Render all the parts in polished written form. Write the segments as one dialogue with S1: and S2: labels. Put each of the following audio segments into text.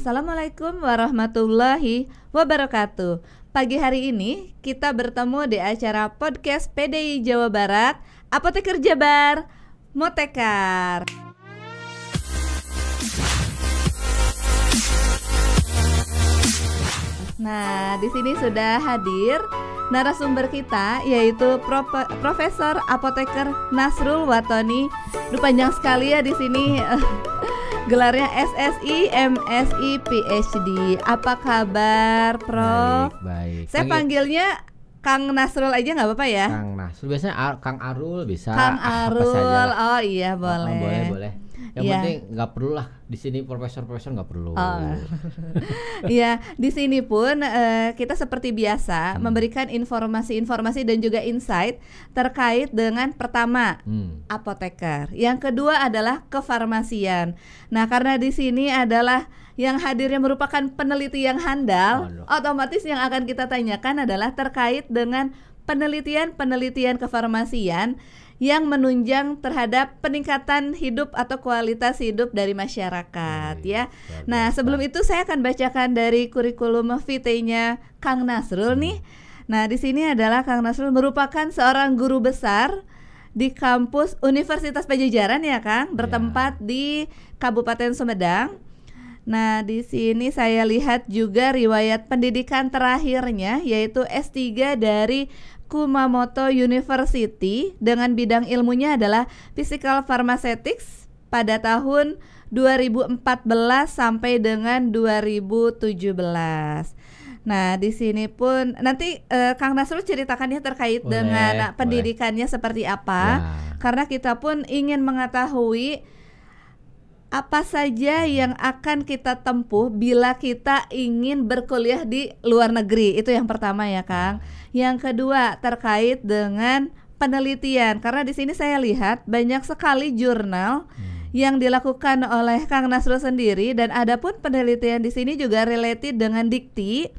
S1: Assalamualaikum warahmatullahi wabarakatuh. Pagi hari ini kita bertemu di acara podcast PDI Jawa Barat, Apoteker Jabar, Motekar. Nah, di sini sudah hadir narasumber kita, yaitu Profesor Apoteker Nasrul Watoni. Panjang sekali ya di sini. Gelarnya SSI, MSI, PhD. Apa kabar, Prof?
S2: Baik.
S1: Saya panggilnya Kang Nasrul aja nggak apa-apa ya?
S2: Kang Nasrul, biasanya Kang Arul bisa.
S1: Kang Arul,
S2: apa
S1: oh iya boleh.
S2: Boleh. Yang penting nggak perlu lah di sini profesor nggak perlu.
S1: Iya, di sini pun kita seperti biasa memberikan informasi-informasi dan juga insight terkait dengan pertama apoteker, yang kedua adalah kefarmasian. Nah, karena di sini adalah yang hadirnya merupakan peneliti yang handal, otomatis yang akan kita tanyakan adalah terkait dengan penelitian kefarmasian yang menunjang terhadap peningkatan hidup atau kualitas hidup dari masyarakat ya. Nah, sebelum itu saya akan bacakan dari kurikulum vitae-nya Kang Nasrul nih. Nah, di sini adalah Kang Nasrul merupakan seorang guru besar di kampus Universitas Padjadjaran ya, Kang, bertempat di Kabupaten Sumedang. Nah, di sini saya lihat juga riwayat pendidikan terakhirnya yaitu S3 dari Kumamoto University dengan bidang ilmunya adalah Physical Pharmaceutics pada tahun 2014 sampai dengan 2017. Nah, di sini pun nanti Kang Nasrul ceritakannya terkait dengan pendidikannya seperti apa, karena kita pun ingin mengetahui apa saja yang akan kita tempuh bila kita ingin berkuliah di luar negeri. Itu yang pertama ya, Kang. Yang kedua terkait dengan penelitian, karena di sini saya lihat banyak sekali jurnal yang dilakukan oleh Kang Nasrul sendiri, dan ada pun penelitian di sini juga related dengan dikti.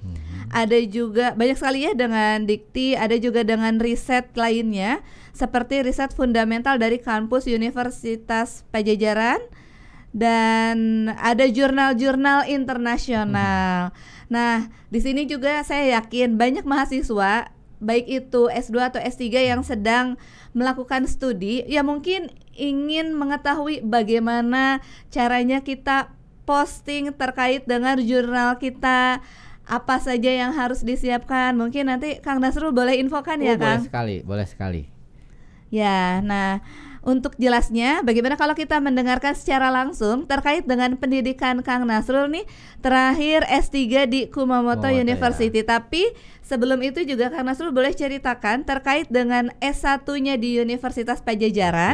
S1: Ada juga banyak sekali ya dengan dikti, ada juga dengan riset lainnya seperti riset fundamental dari kampus Universitas Padjadjaran, dan ada jurnal-jurnal internasional. Nah, di sini juga saya yakin banyak mahasiswa baik itu S2 atau S3 yang sedang melakukan studi ya mungkin ingin mengetahui bagaimana caranya kita posting terkait dengan jurnal kita, apa saja yang harus disiapkan. Mungkin nanti Kang Nasrul boleh infokan ya, Kang?
S2: Boleh sekali.
S1: Ya, nah untuk jelasnya, bagaimana kalau kita mendengarkan secara langsung terkait dengan pendidikan Kang Nasrul nih, terakhir S3 di Kumamoto University ya. Tapi sebelum itu juga Kang Nasrul boleh ceritakan terkait dengan S1-nya di Universitas Padjadjaran,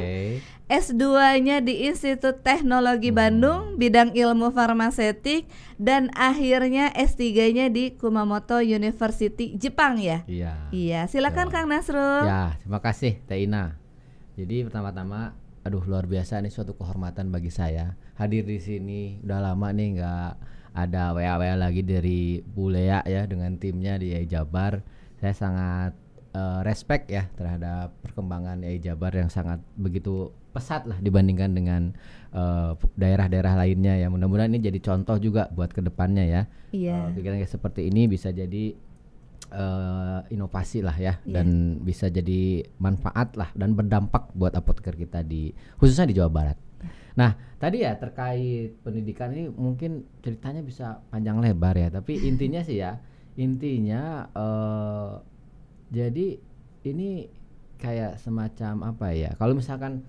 S1: S2-nya di Institut Teknologi Bandung, bidang ilmu farmaseutik, dan akhirnya S3-nya di Kumamoto University, Jepang ya? Iya, silakan Kang Nasrul.
S2: Ya, terima kasih Teh Ina. Jadi pertama-tama, luar biasa nih, suatu kehormatan bagi saya hadir di sini. Udah lama nih nggak ada WA lagi dari Bu Lea ya dengan timnya di AI Jabar. Saya sangat respect ya terhadap perkembangan AI Jabar yang sangat begitu pesat lah dibandingkan dengan daerah-daerah lainnya ya. Mudah-mudahan ini jadi contoh juga buat kedepannya ya. Pikiran seperti ini bisa jadi inovasi lah ya, dan bisa jadi manfaat lah dan berdampak buat apoteker kita khususnya di Jawa Barat. Nah, tadi ya terkait pendidikan ini mungkin ceritanya bisa panjang lebar ya, tapi intinya sih ya, jadi ini kayak semacam apa ya, kalau misalkan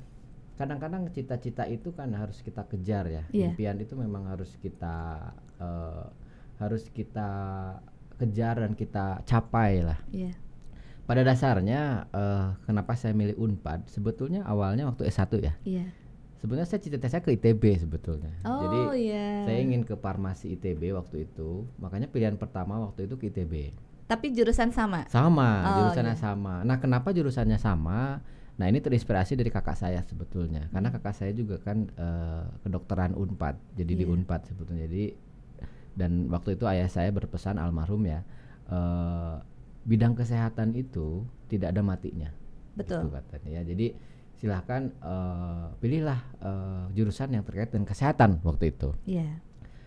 S2: kadang-kadang cita-cita itu kan harus kita kejar ya, impian itu memang harus kita kejar dan kita capai lah. Pada dasarnya kenapa saya milih Unpad, sebetulnya awalnya waktu S1 ya. Sebenarnya cita-cita saya ke ITB sebetulnya. Jadi saya ingin ke farmasi ITB waktu itu, makanya pilihan pertama waktu itu ke ITB.
S1: Tapi jurusan sama?
S2: Jurusannya sama. Nah, kenapa jurusannya sama? Nah, ini terinspirasi dari kakak saya sebetulnya, karena kakak saya juga kan kedokteran Unpad, jadi di Unpad sebetulnya. Dan waktu itu ayah saya berpesan, almarhum ya, bidang kesehatan itu tidak ada matinya.
S1: Betul.
S2: Gitu katanya ya. Jadi silahkan pilihlah jurusan yang terkait dengan kesehatan waktu itu.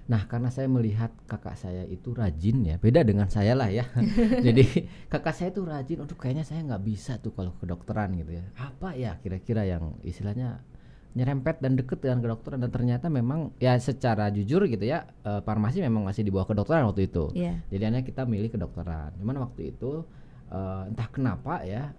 S2: Nah, karena saya melihat kakak saya itu rajin ya, beda dengan saya lah ya. Jadi kakak saya itu rajin, aduh kayaknya saya nggak bisa tuh kalau kedokteran gitu ya. Apa ya kira-kira yang istilahnya nyerempet dan deket dengan kedokteran, dan ternyata memang ya secara jujur gitu ya, farmasi memang masih di bawah kedokteran waktu itu. Jadi akhirnya kita milih kedokteran. Cuman waktu itu entah kenapa ya,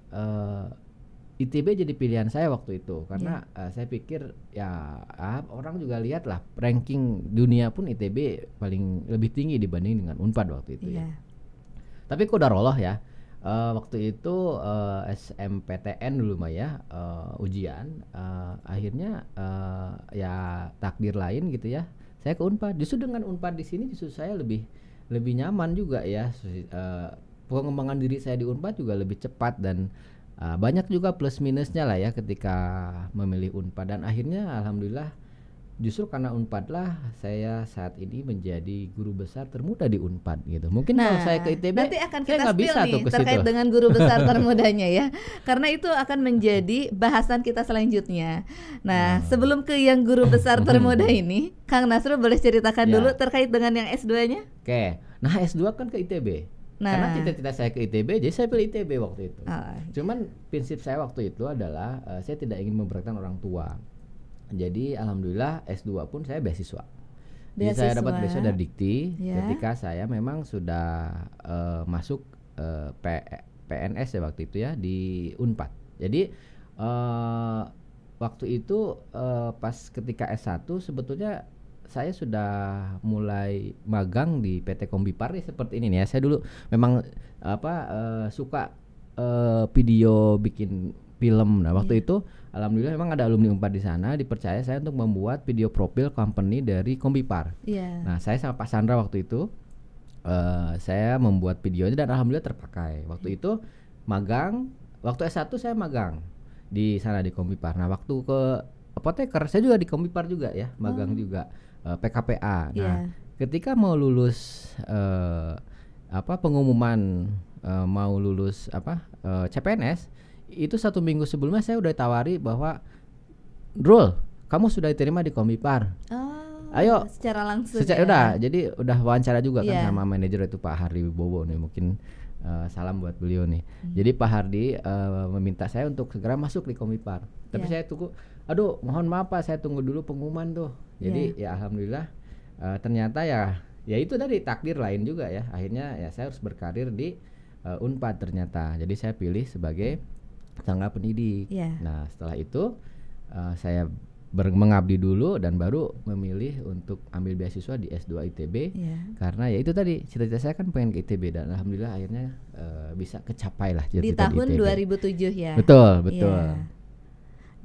S2: ITB jadi pilihan saya waktu itu karena saya pikir ya orang juga lihat lah ranking dunia pun ITB paling lebih tinggi dibanding dengan Unpad waktu itu ya. Tapi qadarullah ya, waktu itu SMPTN dulu mah ya, ujian, akhirnya ya takdir lain gitu ya, saya ke Unpad. Justru dengan Unpad di sini justru saya lebih nyaman juga ya, pengembangan diri saya di Unpad juga lebih cepat dan banyak juga plus minusnya lah ya ketika memilih Unpad, dan akhirnya alhamdulillah justru karena Unpad lah saya saat ini menjadi guru besar termuda di Unpad gitu. Mungkin kalau saya ke ITB
S1: nanti akan kita
S2: nggak bisa
S1: nih
S2: tuh ke
S1: terkait
S2: situ
S1: dengan guru besar termudanya ya, karena itu akan menjadi bahasan kita selanjutnya. Nah sebelum ke yang guru besar termuda ini, Kang Nasrul boleh ceritakan dulu terkait dengan yang S2-nya?
S2: Oke, nah S2 kan ke ITB. Karena cita-cita saya ke ITB, jadi saya pilih ITB waktu itu. Cuman prinsip saya waktu itu adalah saya tidak ingin memberatkan orang tua. Jadi alhamdulillah S2 pun saya beasiswa. Jadi saya dapat beasiswa dari Dikti ketika saya memang sudah masuk PNS ya waktu itu ya di Unpad. Jadi waktu itu pas ketika S1 sebetulnya saya sudah mulai magang di PT Kombipar nih seperti ini nih ya. Saya dulu memang suka video bikin film. Nah, waktu itu alhamdulillah memang ada alumni Unpad di sana dipercaya saya untuk membuat video profil company dari Kombipar. Nah, saya sama Pak Sandra waktu itu saya membuat videonya dan alhamdulillah terpakai. Waktu itu magang, waktu S1 saya magang di sana di Kombipar. Nah, waktu ke apoteker saya juga di Kombipar juga ya, magang juga. PKPA. Nah, ketika mau lulus pengumuman mau lulus CPNS, itu 1 minggu sebelumnya saya udah tawari bahwa Rul, kamu sudah diterima di Kombipar. Ayo
S1: secara langsung.
S2: Jadi udah wawancara juga kan sama manajer itu Pak Hardi Wibowo nih, mungkin salam buat beliau nih. Jadi Pak Hardi meminta saya untuk segera masuk di Kombipar. Tapi saya tunggu, aduh mohon maaf Pak, saya tunggu dulu pengumuman tuh. Jadi ya alhamdulillah ternyata ya itu dari takdir lain juga ya. Akhirnya ya saya harus berkarir di Unpad ternyata. Jadi saya pilih sebagai tenaga pendidik. Nah setelah itu saya mengabdi dulu dan baru memilih untuk ambil beasiswa di S2 ITB. Karena ya itu tadi cita-cita saya kan pengen ke ITB, dan alhamdulillah akhirnya bisa kecapai lah cita-cita
S1: di tahun
S2: ITB.
S1: 2007 ya.
S2: Betul.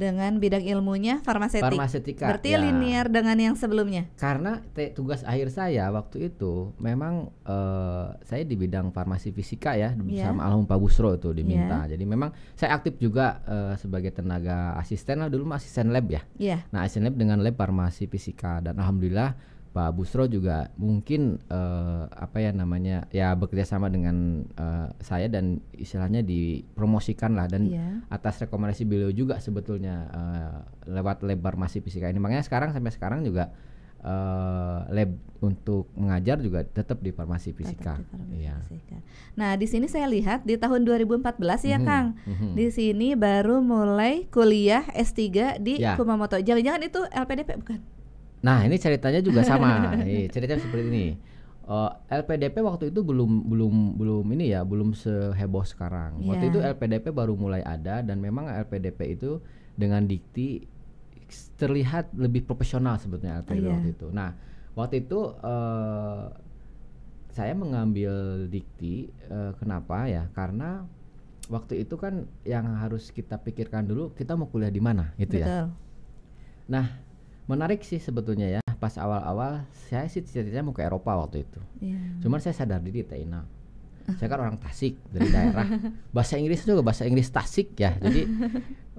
S1: Dengan bidang ilmunya
S2: farmasetika.
S1: Berarti linear dengan yang sebelumnya.
S2: Karena tugas akhir saya waktu itu memang saya di bidang farmasi fisika ya, bersama almarhum Pak Busro itu diminta. Jadi memang saya aktif juga sebagai tenaga asisten lah, dulu asisten lab ya. Nah, asisten lab dengan lab farmasi fisika, dan alhamdulillah Pak Busro juga mungkin bekerja sama dengan saya dan istilahnya dipromosikan lah, dan atas rekomendasi beliau juga sebetulnya lewat lab farmasi fisika ini. Makanya sampai sekarang juga lab untuk mengajar juga tetap di farmasi fisika.
S1: Nah, di sini saya lihat di tahun 2014 ya Kang. Di sini baru mulai kuliah S3 di Kumamoto. Jangan-jangan itu LPDP bukan?
S2: Nah, ini ceritanya juga sama. Ceritanya seperti ini. LPDP waktu itu belum seheboh sekarang. Waktu itu LPDP baru mulai ada, dan memang LPDP itu dengan Dikti terlihat lebih profesional sebetulnya LPDP waktu itu. Nah, waktu itu saya mengambil Dikti, kenapa ya? Karena waktu itu kan yang harus kita pikirkan dulu, kita mau kuliah di mana gitu ya. Nah, menarik sih sebetulnya ya, pas awal-awal saya sih cita-citanya mau ke Eropa waktu itu. Cuman saya sadar diri Taina, saya kan orang Tasik dari daerah, bahasa Inggris juga bahasa Inggris Tasik ya. Jadi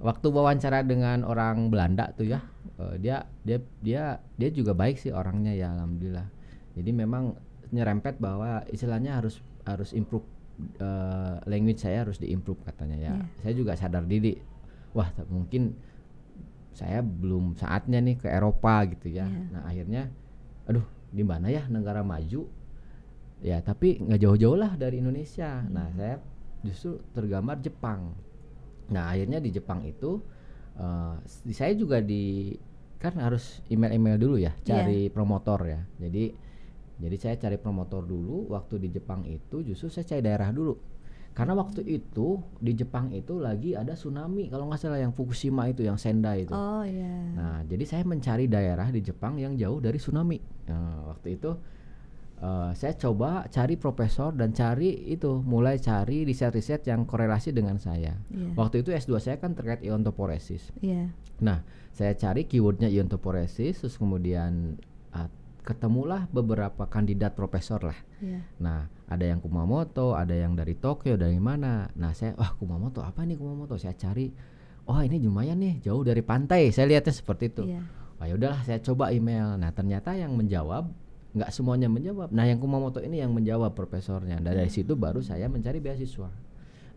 S2: waktu wawancara dengan orang Belanda tuh ya, dia juga baik sih orangnya ya, alhamdulillah. Jadi memang nyerempet bahwa istilahnya harus improve, language saya harus diimprove katanya ya. Saya juga sadar diri, wah mungkin saya belum saatnya nih ke Eropa gitu ya. Nah akhirnya di mana ya negara maju ya, tapi nggak jauh-jauh lah dari Indonesia. Nah saya justru tergambar Jepang. Nah akhirnya di Jepang itu saya juga kan harus email dulu ya, cari promotor ya. Jadi saya cari promotor dulu. Waktu di Jepang itu justru saya cari daerah dulu. Karena waktu itu di Jepang itu lagi ada tsunami kalau nggak salah, yang Fukushima itu, yang Sendai itu.
S1: Oh iya.
S2: Nah jadi saya mencari daerah di Jepang yang jauh dari tsunami. Waktu itu saya coba cari profesor dan mulai cari riset-riset yang korelasi dengan saya. Waktu itu S2 saya kan terkait iontoporesis. Nah saya cari keywordnya iontoporesis, terus kemudian ketemulah beberapa kandidat profesor lah. Nah ada yang Kumamoto, ada yang dari Tokyo, dari mana. Nah saya Kumamoto, apa nih Kumamoto, saya cari, ini lumayan nih, jauh dari pantai, saya lihatnya seperti itu. Ya udahlah saya coba email. Nah ternyata yang menjawab nggak semuanya menjawab. Nah yang Kumamoto ini yang menjawab profesornya. Dan dari situ baru saya mencari beasiswa.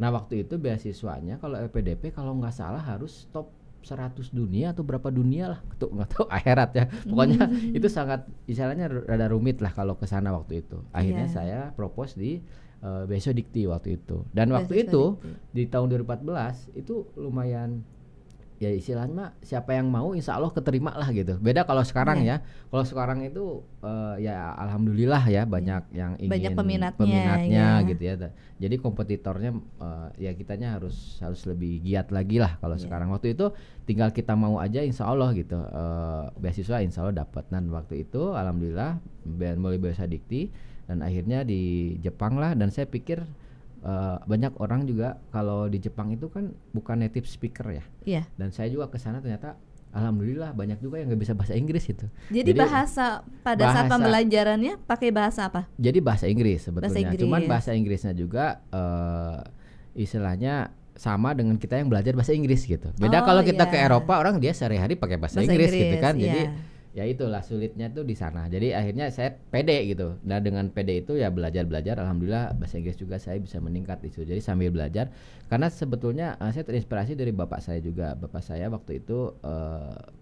S2: Nah waktu itu beasiswanya kalau LPDP kalau nggak salah harus top 100 dunia atau berapa dunia lah, nggak tahu akhirat ya. Pokoknya itu sangat istilahnya rada rumit lah kalau ke sana waktu itu. Akhirnya saya propose di Beasiswa Dikti waktu itu. Dan waktu itu di tahun 2014 itu lumayan ya, istilahnya siapa yang mau insya Allah keterima lah gitu. Beda kalau sekarang ya. Kalau sekarang itu ya alhamdulillah ya banyak yang ingin,
S1: banyak peminatnya
S2: gitu ya. Jadi kompetitornya ya kitanya harus lebih giat lagi lah kalau sekarang. Waktu itu tinggal kita mau aja insya Allah gitu. Beasiswa insya Allah dapat. Dan waktu itu alhamdulillah mulai Beasiswa Dikti dan akhirnya di Jepang lah. Dan saya pikir banyak orang juga kalau di Jepang itu kan bukan native speaker ya. Dan saya juga ke sana ternyata alhamdulillah banyak juga yang nggak bisa bahasa Inggris itu.
S1: Jadi bahasa saat pembelajarannya pakai bahasa apa?
S2: Jadi bahasa Inggris sebetulnya.
S1: Bahasa Inggris.
S2: Cuman bahasa Inggrisnya juga istilahnya sama dengan kita yang belajar bahasa Inggris gitu. Beda kalau kita ke Eropa, orang dia sehari-hari pakai bahasa Inggris gitu kan. Jadi ya itulah sulitnya tuh di sana. Jadi akhirnya saya pede gitu. Nah dengan pede itu ya belajar alhamdulillah bahasa Inggris juga saya bisa meningkat itu. Jadi sambil belajar, karena sebetulnya saya terinspirasi dari bapak saya juga. Bapak saya waktu itu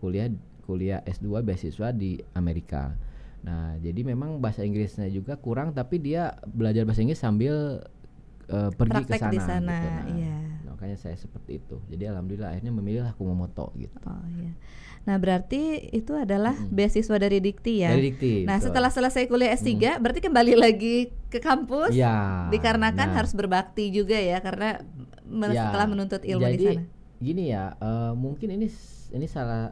S2: kuliah S2 beasiswa di Amerika. Nah jadi memang bahasa Inggrisnya juga kurang, tapi dia belajar bahasa Inggris sambil pergi ke sana gitu. Makanya saya seperti itu. Jadi alhamdulillah akhirnya memilihlah Kumamoto gitu.
S1: Nah berarti itu adalah beasiswa dari Dikti ya.
S2: Dari Dikti.
S1: Nah setelah selesai kuliah S3 berarti kembali lagi ke kampus. Dikarenakan harus berbakti juga ya, karena setelah menuntut ilmu di sana.
S2: Gini ya, mungkin ini salah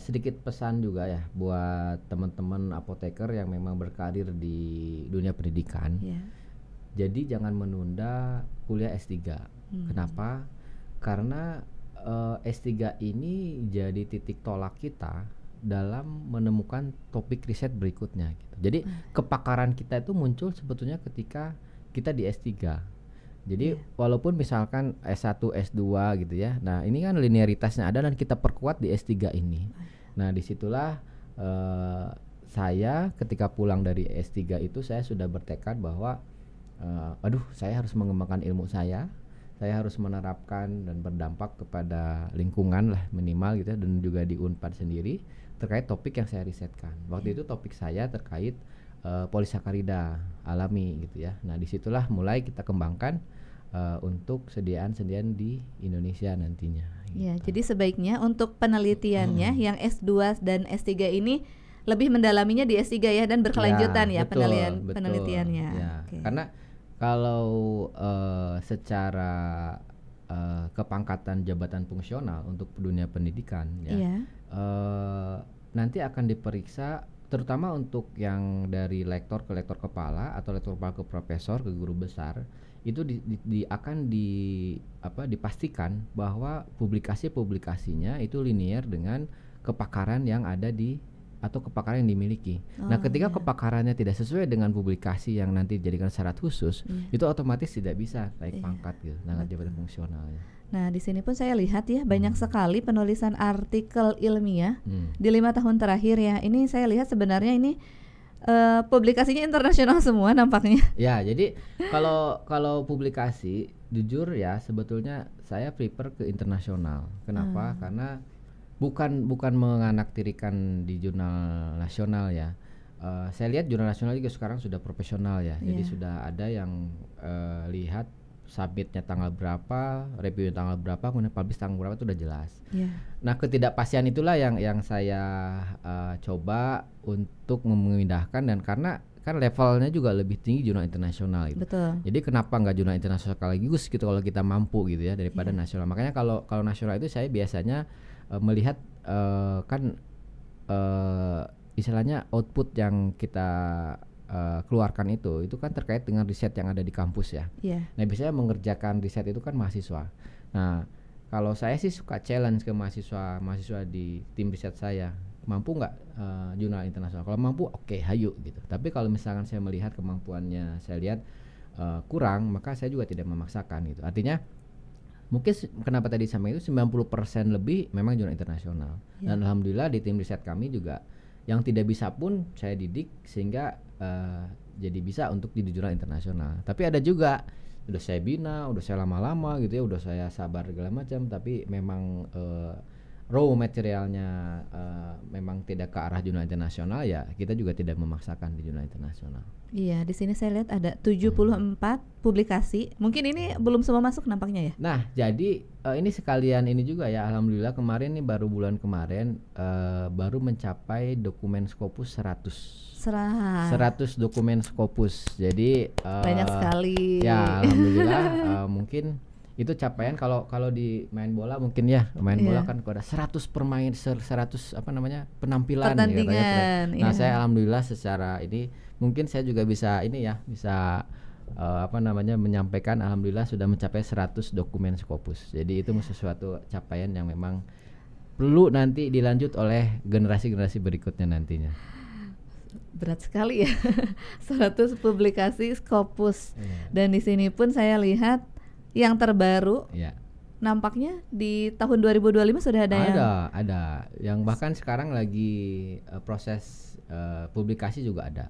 S2: sedikit pesan juga ya buat teman-teman apoteker yang memang berkarir di dunia pendidikan. Jadi jangan menunda kuliah S3. Kenapa? Karena S3 ini jadi titik tolak kita dalam menemukan topik riset berikutnya gitu. Jadi kepakaran kita itu muncul sebetulnya ketika kita di S3. Jadi walaupun misalkan S1, S2 gitu ya. Nah, ini kan linearitasnya ada dan kita perkuat di S3 ini. Nah, disitulah saya ketika pulang dari S3 itu saya sudah bertekad bahwa saya harus mengembangkan ilmu saya harus menerapkan dan berdampak kepada lingkungan lah minimal gitu ya, dan juga di Unpad sendiri terkait topik yang saya risetkan. Waktu itu topik saya terkait polisakarida alami gitu ya. Nah disitulah mulai kita kembangkan untuk sediaan di Indonesia nantinya.
S1: Gitu. Jadi sebaiknya untuk penelitiannya yang S2 dan S3 ini lebih mendalaminya di S3 ya, dan berkelanjutan betul. Penelitiannya.
S2: Karena kalau secara kepangkatan jabatan fungsional untuk dunia pendidikan nanti akan diperiksa terutama untuk yang dari lektor ke lektor kepala atau lektor kepala ke profesor ke guru besar itu akan dipastikan bahwa publikasinya itu linear dengan kepakaran yang ada atau kepakaran yang dimiliki. Nah, ketika kepakarannya tidak sesuai dengan publikasi yang nanti dijadikan syarat khusus, itu otomatis tidak bisa naik pangkat gitu, naik jabatan fungsional ya.
S1: Nah, di sini pun saya lihat ya banyak sekali penulisan artikel ilmiah di 5 tahun terakhir ya. Ini saya lihat sebenarnya ini publikasinya internasional semua nampaknya.
S2: Ya, jadi kalau publikasi jujur ya sebetulnya saya prefer ke internasional. Kenapa? Karena bukan menganaktirikan di jurnal nasional ya. saya lihat jurnal nasional juga sekarang sudah profesional ya. Jadi sudah ada yang lihat submitnya tanggal berapa, reviewnya tanggal berapa, kemudian publish tanggal berapa, itu udah jelas. Nah, ketidakpastian itulah yang saya coba untuk memindahkan, dan karena kan levelnya juga lebih tinggi jurnal internasional gitu.
S1: Betul.
S2: Jadi kenapa nggak jurnal internasional sekaligus gitu kalau kita mampu gitu ya, daripada nasional. Makanya kalau nasional itu saya biasanya melihat istilahnya output yang kita keluarkan itu kan terkait dengan riset yang ada di kampus ya. Nah, biasanya mengerjakan riset itu kan mahasiswa. Nah, kalau saya sih suka challenge ke mahasiswa di tim riset saya, mampu nggak jurnal internasional. Kalau mampu, oke, hayu gitu. Tapi kalau misalkan saya melihat kemampuannya, saya lihat kurang, maka saya juga tidak memaksakan gitu. Artinya mungkin kenapa tadi sama itu 90% lebih memang jurnal internasional. Dan alhamdulillah di tim riset kami juga yang tidak bisa pun saya didik sehingga jadi bisa untuk di jurnal internasional. Tapi ada juga udah saya bina, udah saya lama-lama gitu ya, udah saya sabar segala macam, tapi memang raw materialnya memang tidak ke arah jurnal internasional, ya kita juga tidak memaksakan di jurnal internasional.
S1: Iya, di sini saya lihat ada 74 publikasi. Mungkin ini belum semua masuk nampaknya ya.
S2: Nah, jadi ini sekalian ini juga ya, alhamdulillah kemarin nih baru bulan kemarin baru mencapai dokumen Scopus 100 dokumen Scopus. Jadi
S1: banyak sekali.
S2: Ya, alhamdulillah mungkin itu capaian kalau di main bola mungkin ya, bola kan ada 100 permain 100 penampilan
S1: pertandingan.
S2: Nah, saya alhamdulillah secara ini mungkin saya juga bisa menyampaikan alhamdulillah sudah mencapai 100 dokumen Scopus. Jadi itu sesuatu capaian yang memang perlu nanti dilanjut oleh generasi-generasi berikutnya nantinya.
S1: Berat sekali ya. 100 publikasi Scopus. Dan di sini pun saya lihat yang terbaru nampaknya di tahun 2025 sudah
S2: ada yang bahkan sekarang lagi proses publikasi juga ada.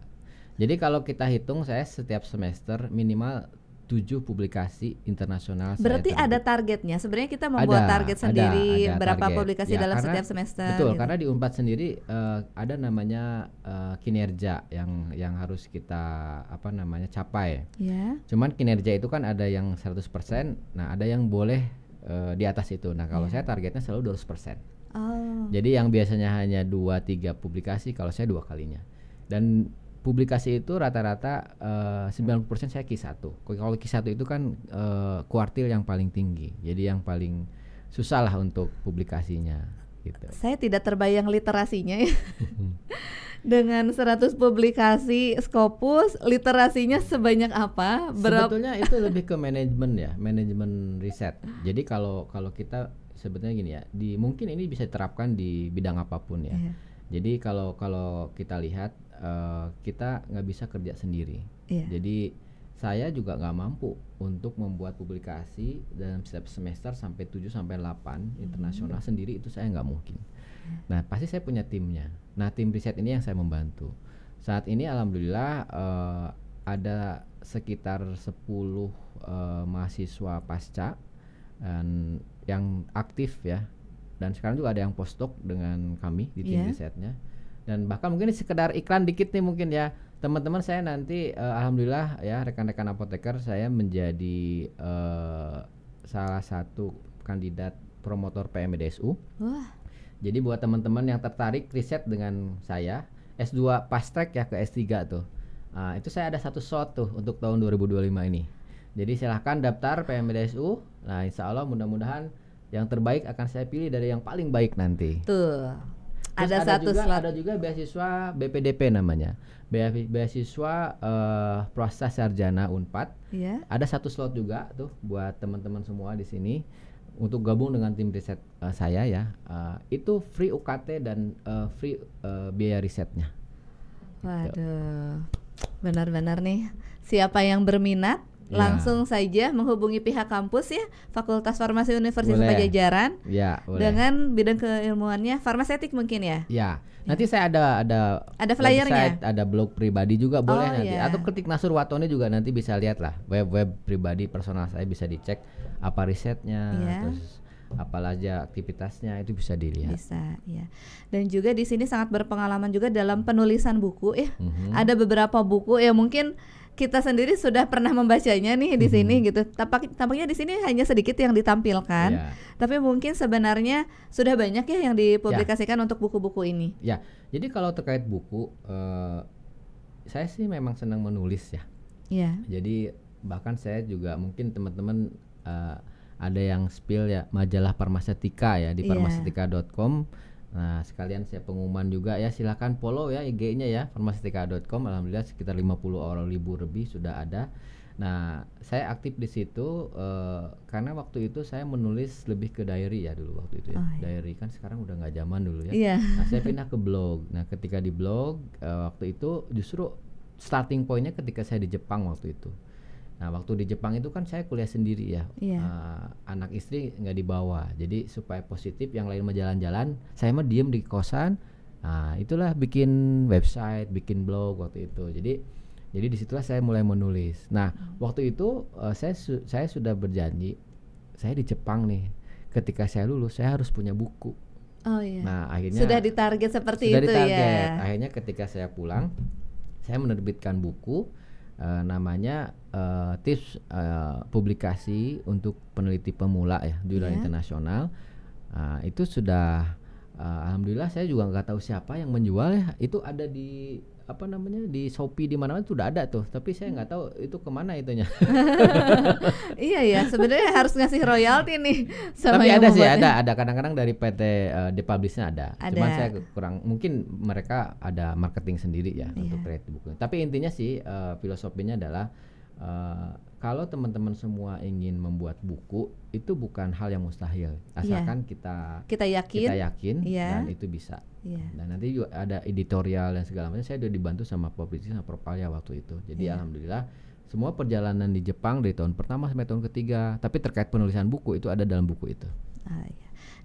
S2: Jadi kalau kita hitung, saya setiap semester minimal 7 publikasi internasional.
S1: Berarti ada targetnya. Sebenarnya kita membuat target sendiri berapa publikasi dalam setiap semester.
S2: Betul, karena di Unpad sendiri ada namanya kinerja yang harus kita capai. Cuman kinerja itu kan ada yang 100%, nah ada yang boleh di atas itu. Nah, kalau saya targetnya selalu 200%. Jadi yang biasanya hanya 2-3 publikasi, kalau saya 2 kalinya. Dan publikasi itu rata-rata 90% saya Q1. Kalau Q1 itu kan kuartil yang paling tinggi, jadi yang paling susah lah untuk publikasinya gitu.
S1: Saya tidak terbayang literasinya ya. Dengan 100 publikasi Scopus, literasinya sebanyak apa?
S2: Sebetulnya itu lebih ke manajemen riset. Jadi kalau kita sebetulnya gini ya, mungkin ini bisa diterapkan di bidang apapun ya. Jadi kalau kita lihat kita nggak bisa kerja sendiri. Jadi saya juga nggak mampu untuk membuat publikasi dalam setiap semester sampai 7-8 internasional sendiri, itu saya nggak mungkin. Nah, pasti saya punya timnya. Nah, tim riset ini yang saya membantu. Saat ini alhamdulillah ada sekitar 10 mahasiswa pasca dan yang aktif ya. Dan sekarang juga ada yang postdoc dengan kami di tim risetnya. Dan bahkan mungkin sekedar iklan dikit nih mungkin ya, teman-teman saya nanti alhamdulillah ya, rekan-rekan apoteker, saya menjadi salah satu kandidat promotor PMDSU. Jadi buat teman-teman yang tertarik riset dengan saya, S2 fast track ya ke S3 tuh, itu saya ada 1 slot tuh untuk tahun 2025 ini. Jadi silahkan daftar PMDSU. Nah, insya Allah mudah-mudahan yang terbaik akan saya pilih dari yang paling baik nanti.
S1: Tuh.
S2: Terus ada juga beasiswa BPDP namanya, beasiswa Prasta Sarjana Unpad. Ada 1 slot juga tuh buat teman-teman semua di sini untuk gabung dengan tim riset saya ya. Itu free UKT dan free biaya risetnya.
S1: Waduh, benar-benar nih. Siapa yang berminat langsung saja menghubungi pihak kampus ya, Fakultas Farmasi Universitas Pajajaran. Dengan bidang keilmuannya farmasetik mungkin ya. Nanti saya ada
S2: website,
S1: flyernya,
S2: ada blog pribadi juga boleh nanti. Atau ketik Nasur Watone juga nanti bisa lihat lah, web pribadi personal saya bisa dicek apa risetnya, terus apalagi aktivitasnya itu bisa dilihat.
S1: Bisa, ya. Dan juga di sini sangat berpengalaman juga dalam penulisan buku ya. Ada beberapa buku yang mungkin kita sendiri sudah pernah membacanya nih di sini gitu. Tampaknya di sini hanya sedikit yang ditampilkan. Tapi mungkin sebenarnya sudah banyak ya yang dipublikasikan untuk buku-buku ini.
S2: Ya. Jadi kalau terkait buku, saya sih memang senang menulis ya.
S1: Iya.
S2: Jadi bahkan saya juga mungkin teman-teman ada yang spill ya majalah Farmasetika ya di farmasetika.com. Nah, sekalian saya pengumuman juga ya, silakan follow ya IG-nya ya farmasetika.com. Alhamdulillah sekitar 50.000 lebih sudah ada. Nah, saya aktif di situ karena waktu itu saya menulis lebih ke diary ya dulu waktu itu ya. Diary kan sekarang udah nggak zaman dulu ya. Nah, saya pindah ke blog. Nah, ketika di blog waktu itu justru starting point-nya ketika saya di Jepang waktu itu. Nah, waktu di Jepang itu kan saya kuliah sendiri ya, anak istri nggak dibawa, jadi supaya positif yang lain mau jalan-jalan, saya mah diem di kosan. Nah, itulah bikin website, bikin blog waktu itu. Jadi disitulah saya mulai menulis. Nah, waktu itu saya sudah berjanji, saya di Jepang nih, ketika saya lulus saya harus punya buku.
S1: Oh iya.
S2: Nah, akhirnya
S1: sudah ditarget seperti
S2: sudah
S1: itu
S2: ditarget.
S1: ya.
S2: Akhirnya ketika saya pulang, saya menerbitkan buku. Namanya tips publikasi untuk peneliti pemula ya, jurnal internasional. Itu sudah alhamdulillah saya juga nggak tahu siapa yang menjual ya. Itu ada di di Shopee, di mana-mana sudah ada tuh, tapi saya nggak tahu itu kemana itunya.
S1: Iya ya, sebenarnya harus ngasih royalti nih sama
S2: tapi
S1: yang
S2: ada sih,
S1: membuatnya.
S2: ada kadang-kadang dari PT The-Publish-nya ada. Cuman saya kurang, mungkin mereka ada marketing sendiri ya untuk kreatif buku. Tapi intinya sih filosofinya adalah kalau teman-teman semua ingin membuat buku itu bukan hal yang mustahil, asalkan kita yakin dan itu bisa. Dan nanti juga ada editorial dan segala macam. Saya udah dibantu sama publisher sama Propalya waktu itu. Jadi alhamdulillah semua perjalanan di Jepang dari tahun pertama sampai tahun ketiga, tapi terkait penulisan buku itu ada dalam buku itu.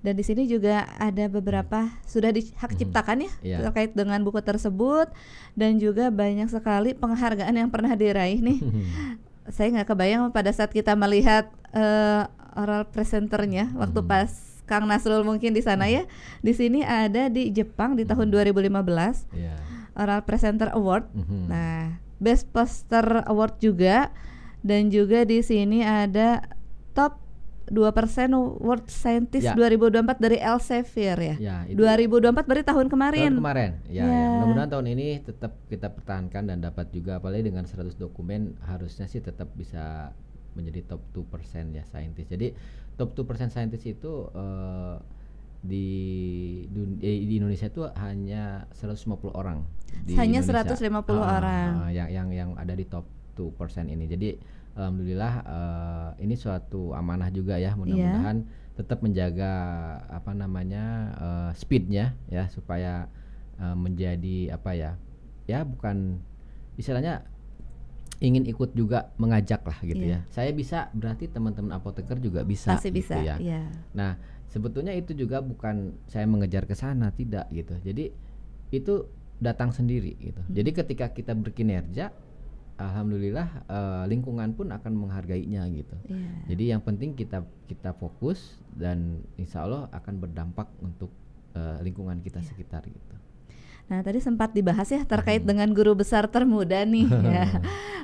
S1: Dan di sini juga ada beberapa sudah hak ciptakan ya terkait dengan buku tersebut, dan juga banyak sekali penghargaan yang pernah diraih nih. Saya nggak kebayang pada saat kita melihat oral presenternya waktu pas Kang Nasrul mungkin di sana ya. Di sini ada di Jepang di tahun 2015 Oral Presenter Award. Nah, Best Poster Award juga, dan juga di sini ada Top 2% World Scientist 2024 dari Elsevier ya. 2024 berarti tahun kemarin.
S2: Ya. Mudah-mudahan tahun ini tetap kita pertahankan dan dapat juga, apalagi dengan 100 dokumen harusnya sih tetap bisa menjadi top 2% ya scientist. Jadi top 2% scientist itu di Indonesia itu hanya 150 orang.
S1: Hanya 150 orang.
S2: Yang ada di top 2% ini. Jadi alhamdulillah ini suatu amanah juga ya, mudah-mudahan tetap menjaga speednya ya, supaya menjadi bukan istilahnya ingin ikut juga mengajak lah gitu ya. Saya bisa, berarti teman-teman apoteker juga bisa.
S1: Pasti
S2: gitu
S1: bisa
S2: ya. Nah, sebetulnya itu juga bukan saya mengejar ke sana, tidak gitu. Jadi itu datang sendiri gitu. Jadi ketika kita berkinerja, alhamdulillah lingkungan pun akan menghargainya gitu. Jadi yang penting kita fokus, dan insya Allah akan berdampak untuk lingkungan kita sekitar gitu.
S1: Nah, tadi sempat dibahas ya terkait dengan guru besar termuda nih ya.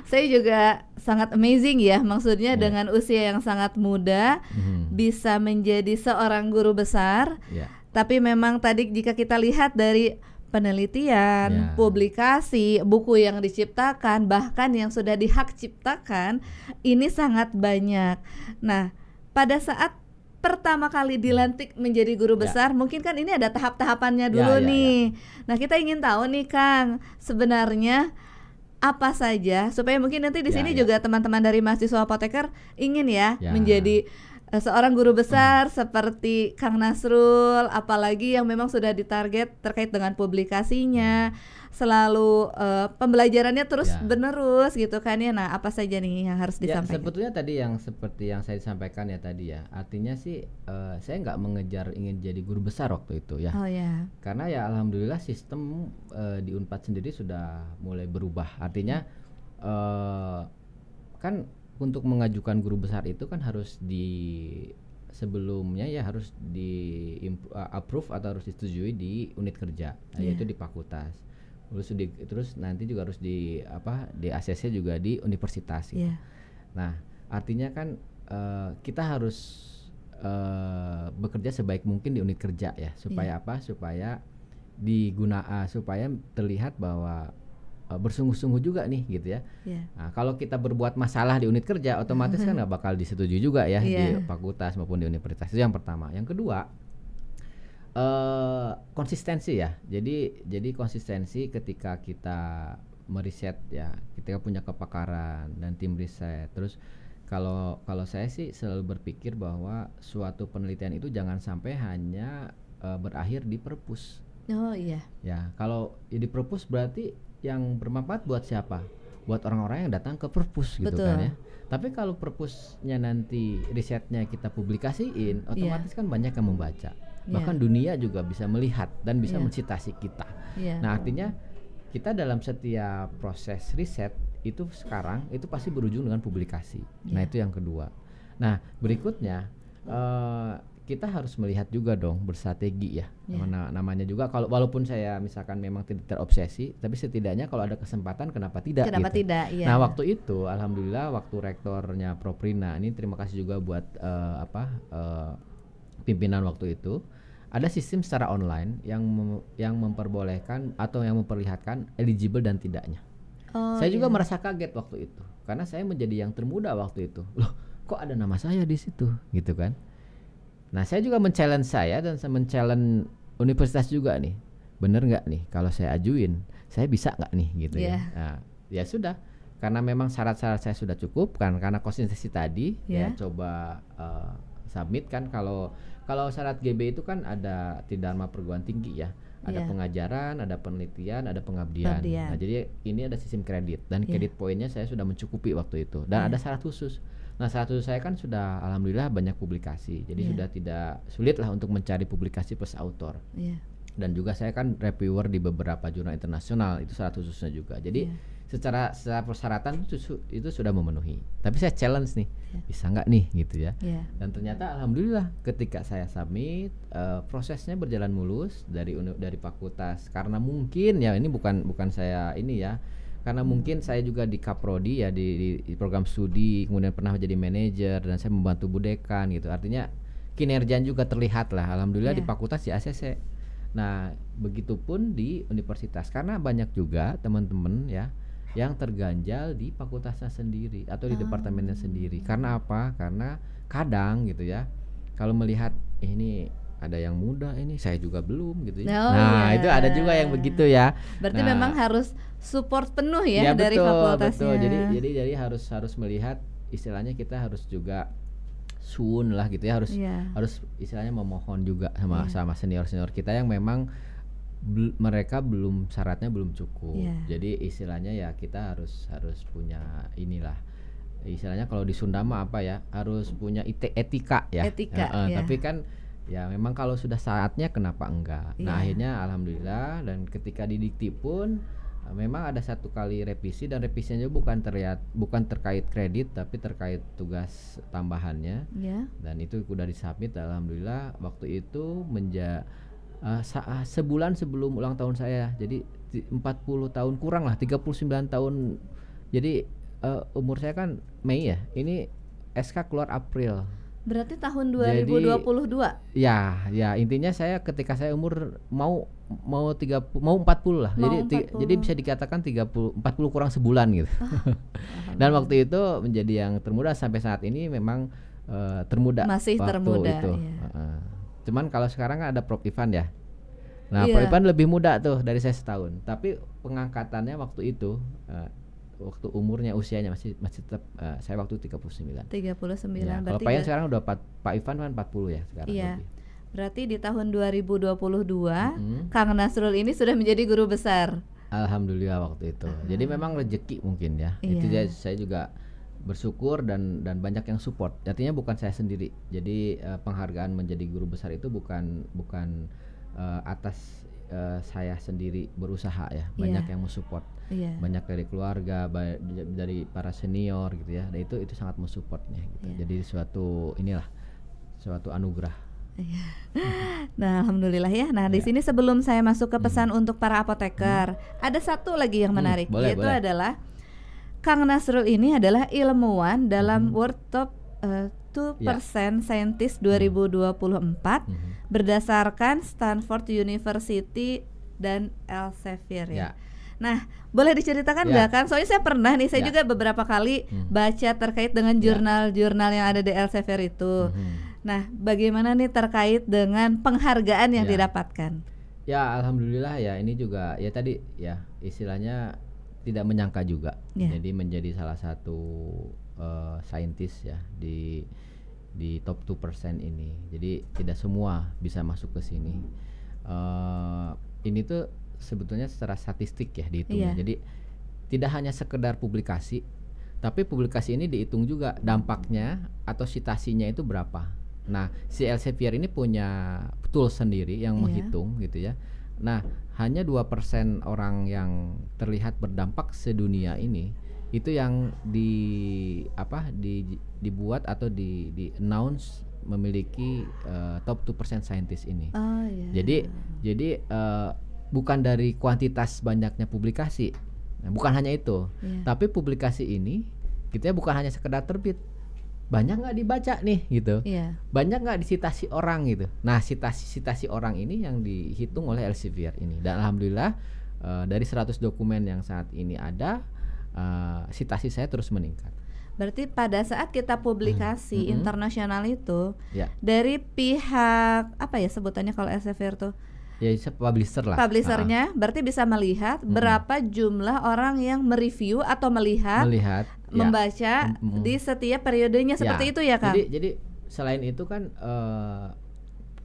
S1: Saya juga sangat amazing ya, maksudnya dengan usia yang sangat muda bisa menjadi seorang guru besar. Tapi memang tadi jika kita lihat dari penelitian, publikasi, buku yang diciptakan, bahkan yang sudah dihak ciptakan, ini sangat banyak. Nah, pada saat pertama kali dilantik menjadi guru besar, mungkin kan ini ada tahap-tahapannya dulu nih. Nah, kita ingin tahu nih Kang, sebenarnya apa saja supaya mungkin nanti di sini juga teman-teman dari mahasiswa apoteker ingin menjadi seorang guru besar seperti Kang Nasrul, apalagi yang memang sudah ditarget terkait dengan publikasinya, selalu pembelajarannya terus menerus gitu kan ya. Nah, apa saja nih yang harus disampaikan?
S2: Sebetulnya tadi yang seperti yang saya sampaikan ya tadi ya, artinya sih saya nggak mengejar ingin jadi guru besar waktu itu ya. Karena ya alhamdulillah sistem di Unpad sendiri sudah mulai berubah. Artinya kan untuk mengajukan guru besar itu kan harus sebelumnya ya harus di approve atau harus disetujui di unit kerja, yaitu di fakultas. Terus nanti juga harus di ACC juga di universitas gitu. Nah, artinya kan kita harus bekerja sebaik mungkin di unit kerja ya, supaya supaya supaya terlihat bahwa bersungguh-sungguh juga nih gitu ya. Nah, kalau kita berbuat masalah di unit kerja, otomatis kan nggak bakal disetujui juga ya di fakultas maupun di universitas. Itu yang pertama. Yang kedua, konsistensi ya. Jadi konsistensi ketika kita meriset ya, kita punya kepakaran dan tim riset. Terus kalau saya sih selalu berpikir bahwa suatu penelitian itu jangan sampai hanya berakhir di perpus.
S1: Oh iya.
S2: Ya, kalau di perpus berarti yang bermanfaat buat siapa? Buat orang-orang yang datang ke perpus gitu. Betul. Kan ya. Tapi kalau perpusnya nanti risetnya kita publikasiin, otomatis kan banyak yang membaca. Bahkan dunia juga bisa melihat dan bisa mensitasi kita. Nah, artinya kita dalam setiap proses riset itu sekarang itu pasti berujung dengan publikasi. Nah, itu yang kedua. Nah, berikutnya kita harus melihat juga dong, berstrategi ya. Namanya juga, kalau walaupun saya misalkan memang tidak terobsesi, tapi setidaknya kalau ada kesempatan kenapa tidak?
S1: Kenapa
S2: gitu.
S1: tidak?
S2: Nah, waktu itu alhamdulillah waktu rektornya Prof Rina, ini terima kasih juga buat pimpinan waktu itu, ada sistem secara online yang memperbolehkan atau yang memperlihatkan eligible dan tidaknya. Saya juga merasa kaget waktu itu, karena saya menjadi yang termuda waktu itu. Loh, kok ada nama saya di situ, gitu kan? Nah, saya juga men-challenge saya dan saya men-challenge universitas juga nih. Bener nggak nih kalau saya ajuin, saya bisa nggak nih gitu ya. Nah, ya sudah, karena memang syarat-syarat saya sudah cukup kan, karena konsistensi tadi ya coba submit kan. Kalau syarat GB itu kan ada Tridharma perguruan tinggi ya. Ada pengajaran, ada penelitian, ada pengabdian. Nah, jadi ini ada sistem kredit dan kredit poinnya saya sudah mencukupi waktu itu. Dan ada syarat khusus. Nah, syarat khusus saya kan sudah alhamdulillah banyak publikasi. Jadi sudah tidak sulit lah untuk mencari publikasi plus author. Dan juga saya kan reviewer di beberapa jurnal internasional, itu syarat khususnya juga. Jadi secara persyaratan itu sudah memenuhi. Tapi saya challenge nih, bisa nggak nih gitu ya. Dan ternyata alhamdulillah ketika saya submit, prosesnya berjalan mulus dari fakultas. Karena mungkin ya ini bukan saya ini ya. Karena mungkin saya juga di Kaprodi ya, di program studi, kemudian pernah menjadi manajer dan saya membantu Bu Dekan gitu. Artinya kinerja juga terlihat lah alhamdulillah di fakultas di ACC. Nah, begitupun di universitas, karena banyak juga teman-teman ya yang terganjal di fakultasnya sendiri atau di departemennya sendiri. Karena apa? Karena kadang gitu ya, kalau melihat ini ada yang muda, ini saya juga belum gitu ya. Itu ada juga yang begitu ya.
S1: Berarti memang harus support penuh ya dari fakultasnya.
S2: Betul. Jadi harus melihat, istilahnya kita harus juga suun lah gitu ya, harus istilahnya memohon juga sama senior kita yang memang mereka syaratnya belum cukup. Jadi istilahnya ya kita harus punya inilah, istilahnya kalau di Sunda mah apa ya, harus punya etika ya. Tapi kan ya memang kalau sudah saatnya kenapa enggak. Nah, akhirnya alhamdulillah, dan ketika di Dikti pun memang ada satu kali revisi, dan revisinya bukan terkait kredit tapi terkait tugas tambahannya. Dan itu udah disubmit alhamdulillah waktu itu sebulan sebelum ulang tahun saya. Jadi 40 tahun kurang lah, 39 tahun. Jadi umur saya kan Mei ya. Ini SK keluar April.
S1: Berarti tahun 2022.
S2: Ya intinya saya ketika saya umur mau 40 lah. Jadi bisa dikatakan 40 kurang sebulan gitu. Dan waktu itu menjadi yang termuda sampai saat ini, memang termuda.
S1: Masih
S2: waktu
S1: termuda
S2: itu. Cuman kalau sekarang kan ada Prof Ivan ya. Nah, Prof Ivan lebih muda tuh dari saya setahun. Tapi pengangkatannya waktu itu waktu usianya masih tetap saya waktu 39. Ya, kalau Pak Ivan sekarang udah Pak Ivan kan 40 ya sekarang. Lebih.
S1: Berarti di tahun 2022 Kang Nasrul ini sudah menjadi guru besar.
S2: Alhamdulillah waktu itu. Jadi memang rezeki mungkin ya. Itu saya juga bersyukur dan banyak yang support. Artinya bukan saya sendiri. Jadi penghargaan menjadi guru besar itu bukan atas saya sendiri berusaha ya. Banyak yang mensupport. Banyak dari keluarga, dari para senior gitu ya. Dan itu sangat mensupportnya gitu. Jadi suatu inilah suatu anugerah.
S1: Nah, alhamdulillah ya. Nah, di sini sebelum saya masuk ke pesan untuk para apoteker, ada satu lagi yang menarik, yaitu adalah Kang Nasrul ini adalah ilmuwan dalam World Top 2% Scientist 2024 berdasarkan Stanford University dan Elsevier ya. Nah, boleh diceritakan nggak Kang? Soalnya saya pernah nih, saya juga beberapa kali baca terkait dengan jurnal-jurnal yang ada di Elsevier itu. Nah, bagaimana nih terkait dengan penghargaan yang didapatkan?
S2: Ya, alhamdulillah ya, ini juga ya tadi ya istilahnya tidak menyangka juga. Jadi menjadi salah satu saintis ya di top 2% ini. Jadi tidak semua bisa masuk ke sini. Ini tuh sebetulnya secara statistik ya dihitungnya. Jadi tidak hanya sekedar publikasi, tapi publikasi ini dihitung juga dampaknya atau citasinya itu berapa. Nah, si Elsevier ini punya tool sendiri yang menghitung gitu ya. Nah, hanya 2% orang yang terlihat berdampak sedunia ini itu yang dibuat atau di announce memiliki top 2% scientist ini. Jadi bukan dari kuantitas banyaknya publikasi. Nah, bukan hanya itu. Tapi publikasi ini kita bukan hanya sekedar terbit. Banyak nggak dibaca nih gitu. Banyak nggak disitasi orang gitu. Nah, sitasi orang ini yang dihitung oleh Elsevier ini. Dan alhamdulillah dari 100 dokumen yang saat ini ada, sitasi saya terus meningkat.
S1: Berarti pada saat kita publikasi internasional itu dari pihak apa ya sebutannya kalau Elsevier tuh?
S2: Ya, publisher lah.
S1: Publishernya berarti bisa melihat berapa jumlah orang yang mereview atau melihat membaca di setiap periodenya seperti itu ya Kang.
S2: Jadi selain itu kan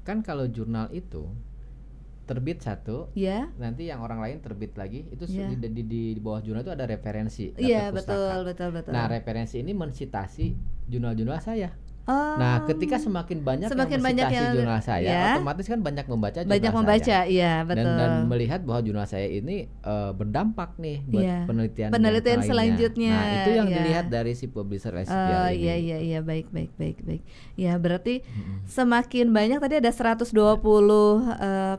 S2: kan kalau jurnal itu terbit satu, nanti yang orang lain terbit lagi itu di bawah jurnal itu ada referensi.
S1: Iya betul.
S2: Nah, referensi ini mensitasi jurnal-jurnal saya. Nah, ketika semakin banyak yang jurnal saya, otomatis kan banyak membaca jurnal saya.
S1: Iya betul.
S2: Dan melihat bahwa jurnal saya ini berdampak nih buat penelitian
S1: selanjutnya.
S2: Nah, itu yang dilihat dari si publisher Elsevier ini.
S1: Iya, baik. Ya, berarti semakin banyak tadi ada 120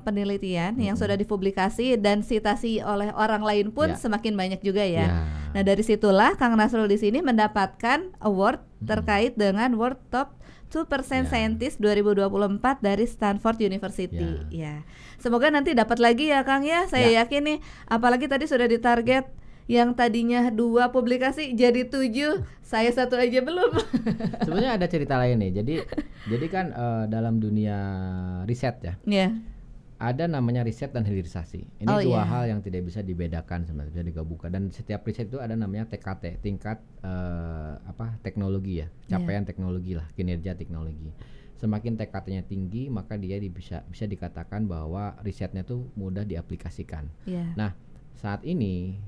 S1: penelitian yang sudah dipublikasi dan citasi oleh orang lain pun semakin banyak juga ya. Nah, dari situlah Kang Nasrul di sini mendapatkan award terkait dengan World Top 2% Scientist 2024 dari Stanford University. Semoga nanti dapat lagi ya Kang ya. Saya yakin nih, apalagi tadi sudah ditarget yang tadinya 2 publikasi jadi 7, saya 1 aja belum.
S2: Sebenarnya ada cerita lain nih. Jadi kan dalam dunia riset ya. Ada namanya riset dan hilirisasi. Ini dua hal yang tidak bisa dibedakan sebenarnya, bisa digabungkan. Dan setiap riset itu ada namanya TKT, tingkat teknologi ya, capaian teknologi lah, kinerja teknologi. Semakin TKT-nya tinggi, maka dia bisa dikatakan bahwa risetnya tuh mudah diaplikasikan. Nah, saat ini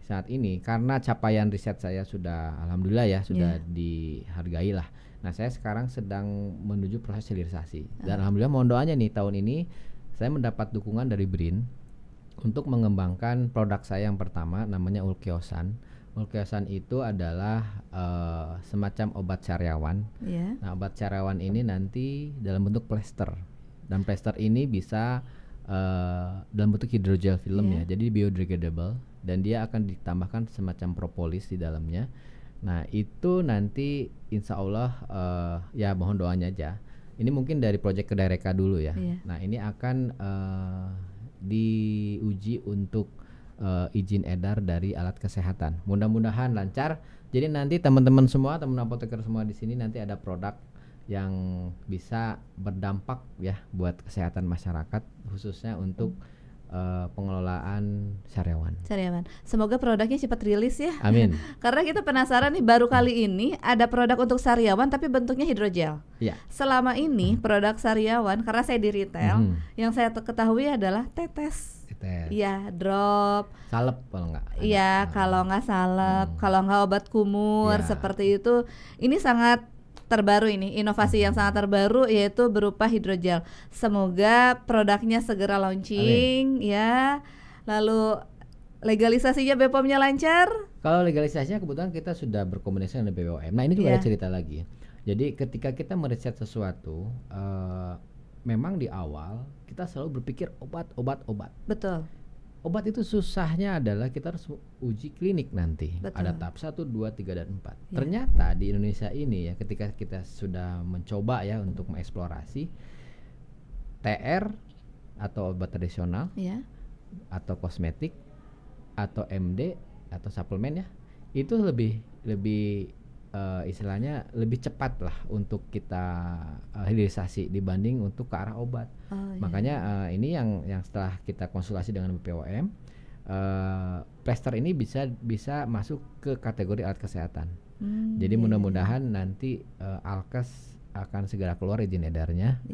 S2: karena capaian riset saya sudah alhamdulillah ya sudah dihargai lah. Nah, saya sekarang sedang menuju proses hilirisasi. Dan alhamdulillah mohon doanya nih tahun ini saya mendapat dukungan dari BRIN untuk mengembangkan produk saya yang pertama namanya Ulkeosan. Ulkeosan itu adalah semacam obat sariawan. Nah, obat sariawan ini nanti dalam bentuk plester. Dan plester ini bisa dalam bentuk hidrogel film ya. Jadi biodegradable dan dia akan ditambahkan semacam propolis di dalamnya. Nah, itu nanti insya Allah ya mohon doanya aja. Ini mungkin dari proyek Kedareka dulu ya. Nah, ini akan diuji untuk izin edar dari alat kesehatan. Mudah-mudahan lancar. Jadi nanti teman-teman semua, teman apoteker semua di sini nanti ada produk yang bisa berdampak ya buat kesehatan masyarakat, khususnya untuk pengelolaan sariawan.
S1: Semoga produknya cepat rilis ya.
S2: Amin.
S1: Karena kita penasaran nih, baru kali ini ada produk untuk sariawan tapi bentuknya hidrogel. Selama ini produk sariawan, karena saya di retail, yang saya ketahui adalah tetes. Iya, drop.
S2: Salep kalau enggak.
S1: Iya, kalau enggak salep, kalau enggak obat kumur seperti itu. Ini sangat terbaru, ini inovasi yang sangat terbaru yaitu berupa hidrogel. Semoga produknya segera launching. Amin. Ya. Lalu legalisasinya BPOM-nya lancar?
S2: Kalau legalisasinya kebetulan kita sudah berkomunikasi dengan BPOM. Nah ini juga ada cerita lagi. Jadi ketika kita meriset sesuatu, memang di awal kita selalu berpikir obat.
S1: Betul.
S2: Obat itu susahnya adalah kita harus uji klinik nanti.
S1: Betul.
S2: Ada tahap 1, 2, 3, dan 4. Ternyata di Indonesia ini ya, ketika kita sudah mencoba ya untuk mengeksplorasi TR atau obat tradisional, atau kosmetik, atau MD atau suplemen ya, itu lebih istilahnya lebih cepat lah untuk kita hilirisasi dibanding untuk ke arah obat. Makanya ini yang setelah kita konsultasi dengan BPOM, plester ini bisa masuk ke kategori alat kesehatan. Jadi mudah-mudahan nanti Alkes akan segera keluar izin edarnya.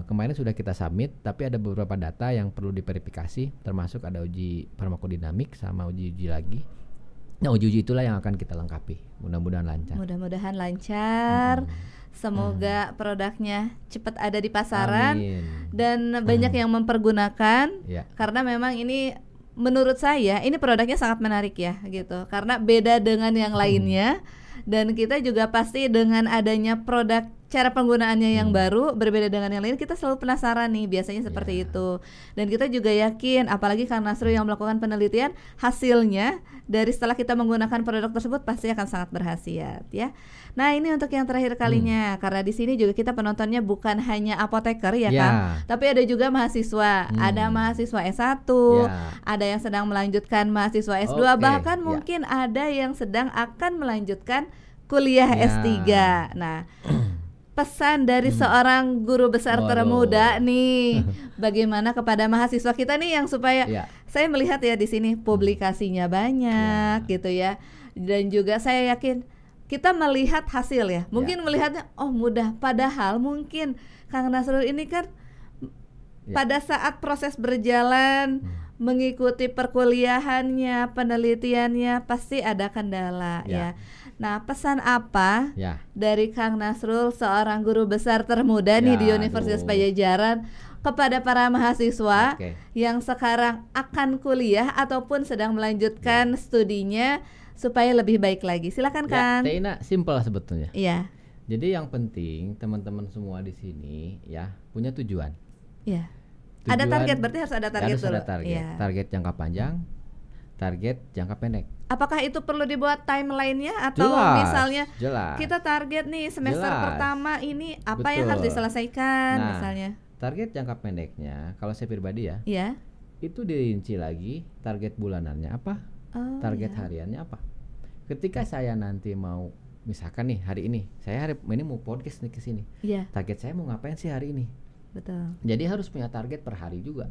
S2: Kemarin sudah kita submit, tapi ada beberapa data yang perlu diverifikasi, termasuk ada uji farmakodinamik sama uji lagi. Nah, uji itulah yang akan kita lengkapi. Mudah-mudahan lancar. Semoga produknya cepat ada di pasaran. Amin. Dan banyak yang mempergunakan. Karena memang ini menurut saya ini produknya sangat menarik ya gitu. Karena beda dengan yang lainnya. Dan kita juga pasti dengan adanya produk cara penggunaannya yang baru berbeda dengan yang lain, kita selalu penasaran nih, biasanya seperti itu. Dan kita juga yakin, apalagi karena Nasrul yang melakukan penelitian, hasilnya dari setelah kita menggunakan produk tersebut pasti akan sangat berkhasiat ya. Nah ini untuk yang terakhir kalinya, karena di sini juga kita penontonnya bukan hanya apoteker ya Kang, tapi ada juga mahasiswa, ada mahasiswa S1, ada yang sedang melanjutkan mahasiswa S2, bahkan mungkin ada yang sedang akan melanjutkan kuliah S3. Nah pesan dari seorang guru besar termuda nih, bagaimana kepada mahasiswa kita nih yang supaya saya melihat ya di sini publikasinya banyak gitu ya, dan juga saya yakin kita melihat hasil ya, mungkin melihatnya mudah, padahal mungkin Kang Nasrul ini kan pada saat proses berjalan mengikuti perkuliahannya, penelitiannya pasti ada kendala ya. Nah, pesan apa dari Kang Nasrul, seorang guru besar termuda nih di Universitas Padjadjaran, kepada para mahasiswa yang sekarang akan kuliah ataupun sedang melanjutkan studinya supaya lebih baik lagi? Silakan Kang. Teina, simple sebetulnya.
S1: Jadi
S2: yang penting teman-teman semua di sini ya punya tujuan.
S1: Ada target, berarti harus ada target dulu.
S2: Target jangka panjang, target jangka pendek.
S1: Apakah itu perlu dibuat timelinenya atau misalnya kita target nih semester pertama ini apa yang harus diselesaikan misalnya?
S2: Target jangka pendeknya kalau saya pribadi itu dirinci lagi, target bulanannya apa, target hariannya apa. Ketika saya nanti mau misalkan nih hari ini saya mau podcast nih ke sini, target saya mau ngapain sih hari ini?
S1: Betul.
S2: Jadi harus punya target per hari juga.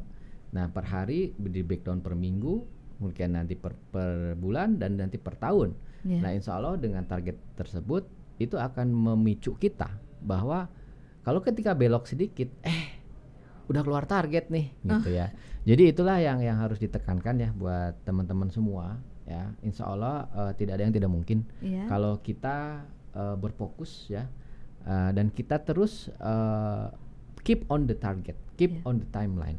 S2: Nah per hari di breakdown per minggu, mungkin nanti per bulan dan nanti per tahun. Nah insya Allah dengan target tersebut itu akan memicu kita bahwa kalau ketika belok sedikit udah keluar target nih gitu ya. Jadi itulah yang harus ditekankan ya buat teman-teman semua ya. Insya Allah tidak ada yang tidak mungkin kalau kita berfokus ya, dan kita terus keep on the target, keep on the timeline.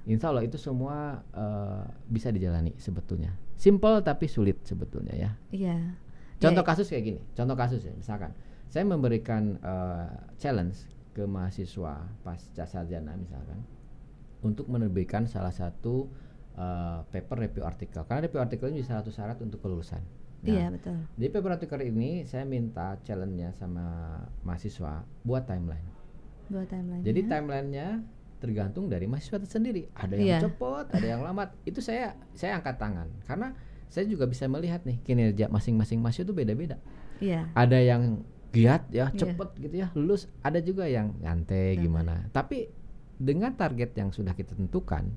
S2: Insya Allah itu semua bisa dijalani sebetulnya. Simple tapi sulit sebetulnya ya. Contoh kasus kayak gini. Contoh kasus ya, misalkan saya memberikan challenge ke mahasiswa pasca sarjana misalkan untuk menerbitkan salah satu paper review artikel. Karena review artikel ini salah satu syarat untuk kelulusan.
S1: Betul.
S2: Di paper artikel ini saya minta challenge-nya sama mahasiswa buat timeline. Jadi timeline-nya tergantung dari mahasiswa itu sendiri. Ada yang cepat, ada yang lambat. Itu saya angkat tangan karena saya juga bisa melihat nih kinerja masing-masing mahasiswa itu beda-beda. Ada yang giat ya, cepat gitu ya, lulus. Ada juga yang nyantai gimana. Tapi dengan target yang sudah kita tentukan,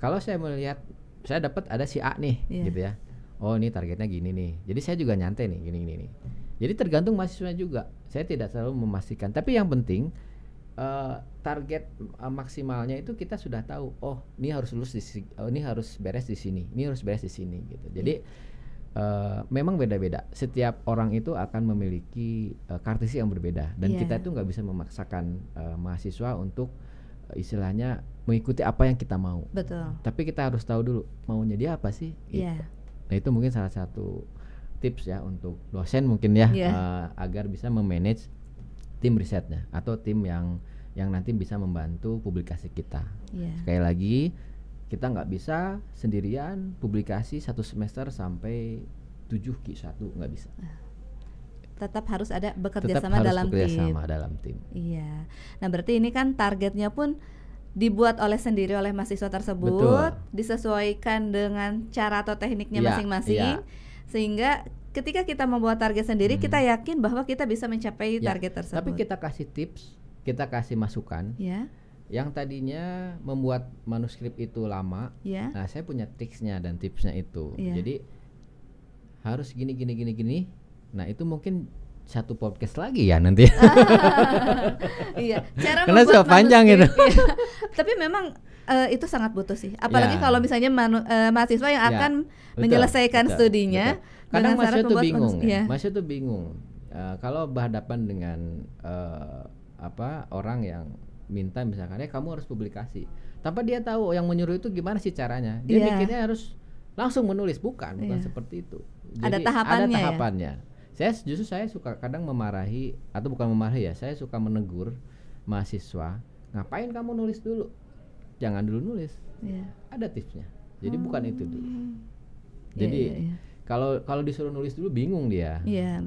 S2: kalau saya melihat saya dapat ada si A nih gitu ya. Oh, ini targetnya gini nih. Jadi saya juga nyantai nih gini. Jadi tergantung mahasiswanya juga. Saya tidak selalu memastikan. Tapi yang penting target maksimalnya itu kita sudah tahu. Oh, ini harus lulus ini harus beres di sini. Ini harus beres di sini gitu. Jadi memang beda-beda. Setiap orang itu akan memiliki karakteristik yang berbeda dan kita itu nggak bisa memaksakan mahasiswa untuk istilahnya mengikuti apa yang kita mau.
S1: Betul.
S2: Tapi kita harus tahu dulu maunya dia apa sih. Gitu. Nah itu mungkin salah satu tips ya untuk dosen mungkin ya, agar bisa memanage tim risetnya atau tim yang nanti bisa membantu publikasi kita. Sekali lagi kita nggak bisa sendirian publikasi 1 semester sampai 7Q1, nggak bisa.
S1: Tetap harus ada bekerja sama dalam tim. Iya. Nah berarti ini kan targetnya pun dibuat sendiri oleh mahasiswa tersebut. Betul. Disesuaikan dengan cara atau tekniknya masing-masing, sehingga ketika kita membuat target sendiri kita yakin bahwa kita bisa mencapai target tersebut.
S2: Tapi kita kasih tips, kita kasih masukan. Yang tadinya membuat manuskrip itu lama, nah saya punya triksnya dan tipsnya itu. Jadi harus gini. Nah itu mungkin satu podcast lagi ya nanti.
S1: Iya, cara
S2: karena sudah panjang gitu.
S1: Tapi memang itu sangat butuh sih. Apalagi kalau misalnya mahasiswa yang akan menyelesaikan studinya.
S2: Kadang mahasiswa tuh bingung. Kalau berhadapan dengan orang yang minta misalkan kamu harus publikasi, tanpa dia tahu yang menyuruh itu gimana sih caranya. Dia mikirnya harus langsung menulis, bukan seperti itu. Jadi ada tahapannya. Saya suka kadang memarahi, atau bukan memarahi ya, saya suka menegur mahasiswa, ngapain kamu nulis dulu? Jangan dulu nulis. Ada tipsnya. Jadi bukan itu dulu. Jadi kalau disuruh nulis dulu bingung dia.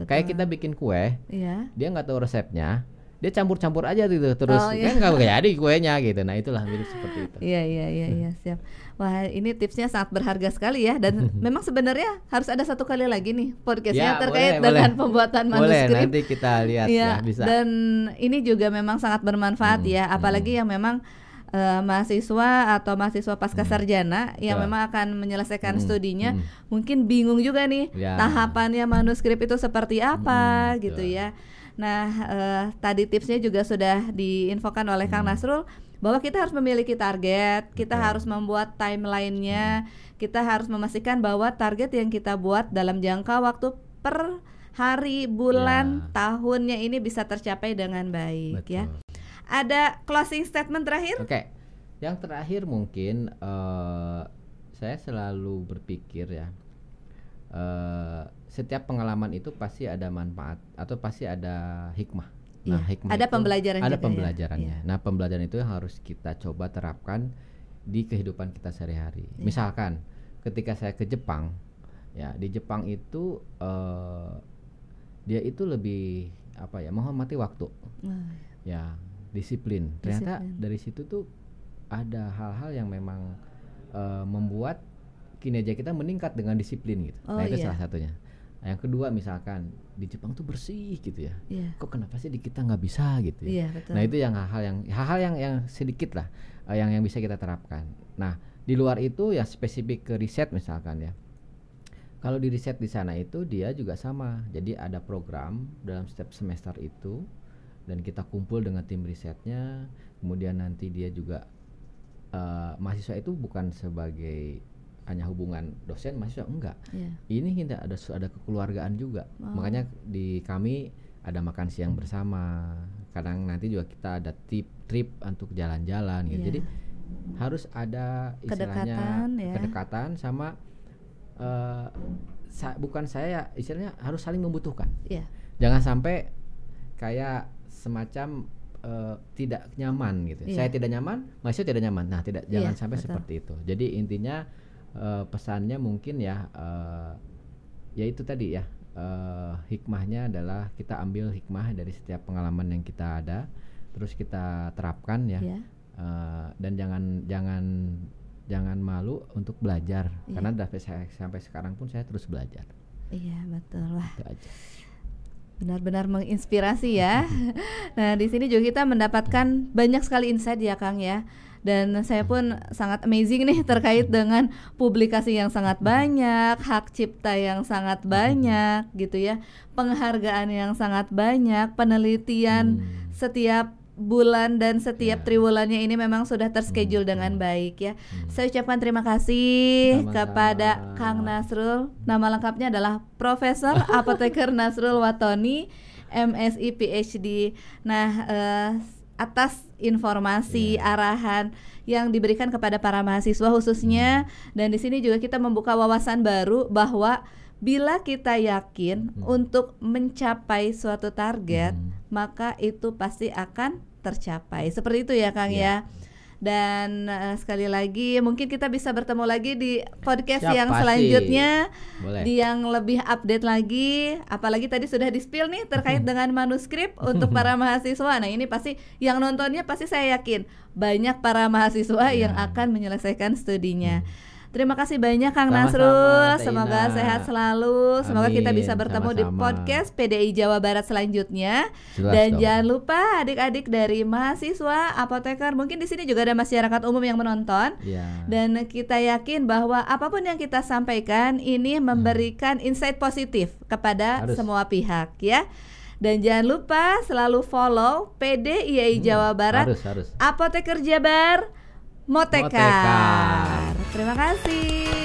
S2: Kayak kita bikin kue, dia nggak tahu resepnya, dia campur-campur aja gitu terus, kan nggak jadi kuenya gitu. Nah itulah mirip seperti itu.
S1: Iya, siap. Wah ini tipsnya sangat berharga sekali ya, dan memang sebenarnya harus ada satu kali lagi nih podcastnya terkait dengan pembuatan manuskrip.
S2: Boleh, nanti kita lihat bisa.
S1: Dan ini juga memang sangat bermanfaat apalagi yang memang mahasiswa atau mahasiswa pasca sarjana yang memang akan menyelesaikan studinya, mungkin bingung juga nih tahapannya manuskrip itu seperti apa gitu ya. Nah tadi tipsnya juga sudah diinfokan oleh Kang Nasrul, bahwa kita harus memiliki target, kita harus membuat timelinenya, kita harus memastikan bahwa target yang kita buat dalam jangka waktu per hari, bulan, tahunnya ini bisa tercapai dengan baik. Ya. Ada closing statement terakhir?
S2: Oke. Yang terakhir mungkin saya selalu berpikir ya, setiap pengalaman itu pasti ada manfaat atau pasti ada hikmah. Nah, hikmah
S1: ada
S2: pembelajarannya. Nah, pembelajaran itu yang harus kita coba terapkan di kehidupan kita sehari-hari. Misalkan ketika saya ke Jepang, ya di Jepang itu dia itu lebih menghormati waktu. Ya, disiplin. Ternyata dari situ tuh ada hal-hal yang memang membuat kinerja kita meningkat dengan disiplin gitu. Nah, itu salah satunya. Nah, yang kedua misalkan di Jepang tuh bersih gitu ya. Kok kenapa sih di kita nggak bisa gitu ya? Nah, itu yang hal-hal yang sedikit lah yang bisa kita terapkan. Nah, di luar itu ya spesifik ke riset misalkan ya. Kalau di riset di sana itu dia juga sama. Jadi ada program dalam setiap semester itu, dan kita kumpul dengan tim risetnya. Kemudian nanti dia juga mahasiswa itu bukan sebagai hanya hubungan dosen mahasiswa, enggak. Ini kita ada kekeluargaan juga. Makanya di kami ada makan siang bersama. Kadang nanti juga kita ada trip untuk jalan-jalan gitu. Jadi harus ada istilahnya kedekatan sama bukan saya istilahnya harus saling membutuhkan. Jangan sampai kayak semacam tidak nyaman gitu. Saya tidak nyaman, mahasiswa tidak nyaman. Nah, jangan sampai seperti itu. Jadi intinya pesannya mungkin ya itu tadi ya, hikmahnya adalah kita ambil hikmah dari setiap pengalaman yang kita ada, terus kita terapkan ya. Dan jangan malu untuk belajar, karena sampai sekarang pun saya terus belajar.
S1: Iya, betul. Wah, benar-benar menginspirasi ya. Nah, di sini juga kita mendapatkan banyak sekali insight ya Kang ya. Dan saya pun sangat amazing nih terkait dengan publikasi yang sangat banyak, hak cipta yang sangat banyak gitu ya, penghargaan yang sangat banyak, penelitian setiap bulan dan setiap triwulannya ini memang sudah terschedule dengan baik ya. Saya ucapkan terima kasih kepada Kang Nasrul. Nama lengkapnya adalah Profesor Apoteker Nasrul Watoni, MSI PhD. Nah, atas informasi, arahan yang diberikan kepada para mahasiswa khususnya. Dan di sini juga kita membuka wawasan baru bahwa bila kita yakin untuk mencapai suatu target, maka itu pasti akan tercapai. Seperti itu ya Kang ya. Dan sekali lagi mungkin kita bisa bertemu lagi di podcast yang selanjutnya. Boleh. Di yang lebih update lagi. Apalagi tadi sudah di-spill nih terkait dengan manuskrip untuk para mahasiswa. Nah ini pasti yang nontonnya pasti saya yakin banyak para mahasiswa yang akan menyelesaikan studinya. Terima kasih banyak Kang Nasrul. Semoga sehat selalu. Semoga kita bisa bertemu di podcast PDI Jawa Barat selanjutnya. Dan jangan lupa adik-adik dari mahasiswa, apoteker, mungkin di sini juga ada masyarakat umum yang menonton. Dan kita yakin bahwa apapun yang kita sampaikan ini memberikan insight positif kepada semua pihak ya. Dan jangan lupa selalu follow PDIAI Jawa Barat, Apoteker Jabar, Motekar. Terima kasih.